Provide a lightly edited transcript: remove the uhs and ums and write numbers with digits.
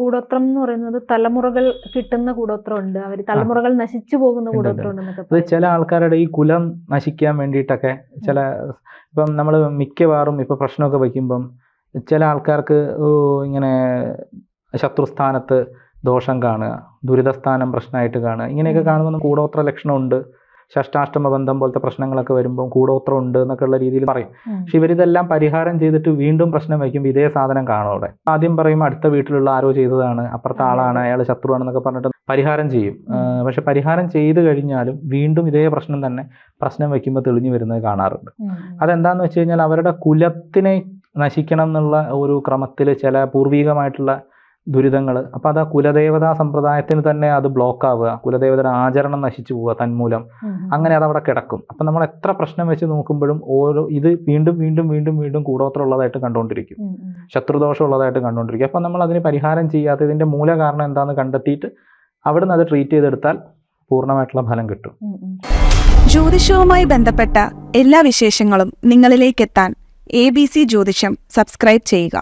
കൂടോത്രം എന്ന് പറയുന്നത് തലമുറകൾ കിട്ടുന്ന കൂടോത്രം ഉണ്ട്, അവർ തലമുറകൾ നശിച്ചു പോകുന്ന കൂടോത്രം ഉണ്ടെന്നൊക്കെ അത് ചില ആൾക്കാരുടെ ഈ കുലം നശിക്കാൻ വേണ്ടിയിട്ടൊക്കെ ചില ഇപ്പം നമ്മൾ മിക്കവാറും ഇപ്പൊ പ്രശ്നമൊക്കെ വയ്ക്കുമ്പം ചില ആൾക്കാർക്ക് ഇങ്ങനെ ശത്രുസ്ഥാനത്ത് ദോഷം കാണുക, ദുരിതസ്ഥാനം പ്രശ്നമായിട്ട് കാണുക, ഇങ്ങനെയൊക്കെ കാണുമ്പോൾ കൂടോത്ര ലക്ഷണമുണ്ട്, ഷഷ്ടാഷ്ടമ ബന്ധം പോലത്തെ പ്രശ്നങ്ങളൊക്കെ വരുമ്പോൾ കൂടോത്രം ഉണ്ട് എന്നൊക്കെ ഉള്ള രീതിയിൽ പറയും. പക്ഷെ ഇവരിതെല്ലാം പരിഹാരം ചെയ്തിട്ട് വീണ്ടും പ്രശ്നം വയ്ക്കുമ്പോൾ ഇതേ സാധനം കാണും അവിടെ. ആദ്യം പറയുമ്പോൾ അടുത്ത വീട്ടിലുള്ള ആരോ ചെയ്തതാണ്, അപ്പുറത്തെ ആളാണ്, അയാൾ ശത്രുവാണെന്നൊക്കെ പറഞ്ഞിട്ട് പരിഹാരം ചെയ്യും. പക്ഷെ പരിഹാരം ചെയ്ത് കഴിഞ്ഞാലും വീണ്ടും ഇതേ പ്രശ്നം തന്നെ പ്രശ്നം വയ്ക്കുമ്പോൾ തെളിഞ്ഞു വരുന്നത് കാണാറുണ്ട്. അതെന്താന്ന് വെച്ച് കഴിഞ്ഞാൽ അവരുടെ കുലത്തിനെ നശിക്കണം എന്നുള്ള ഒരു ക്രമത്തിൽ ചില പൂർവികമായിട്ടുള്ള ദുരിതങ്ങൾ, അപ്പം അത് ആ കുലദേവതാ സമ്പ്രദായത്തിന് തന്നെ അത് ബ്ലോക്ക് ആവുക, കുലദേവതയുടെ ആചരണം നശിച്ചു പോവുക തന്മൂലം, അങ്ങനെ അതവിടെ കിടക്കും. അപ്പം നമ്മൾ എത്ര പ്രശ്നം വെച്ച് നോക്കുമ്പോഴും ഓരോ ഇത് വീണ്ടും വീണ്ടും വീണ്ടും വീണ്ടും കൂടോത്രം ഉള്ളതായിട്ട് കണ്ടുകൊണ്ടിരിക്കും, ശത്രുദോഷം ഉള്ളതായിട്ട് കണ്ടുകൊണ്ടിരിക്കും. അപ്പം നമ്മൾ അതിന് പരിഹാരം ചെയ്യാതെ ഇതിൻ്റെ മൂല കാരണം എന്താണെന്ന് കണ്ടെത്തിയിട്ട് അവിടുന്ന് അത് ട്രീറ്റ് ചെയ്തെടുത്താൽ പൂർണ്ണമായിട്ടുള്ള ഫലം കിട്ടും. ജ്യോതിഷവുമായി ബന്ധപ്പെട്ട എല്ലാ വിശേഷങ്ങളും നിങ്ങളിലേക്ക് എത്താൻ ABC ജ്യോതിഷം സബ്സ്ക്രൈബ് ചെയ്യുക.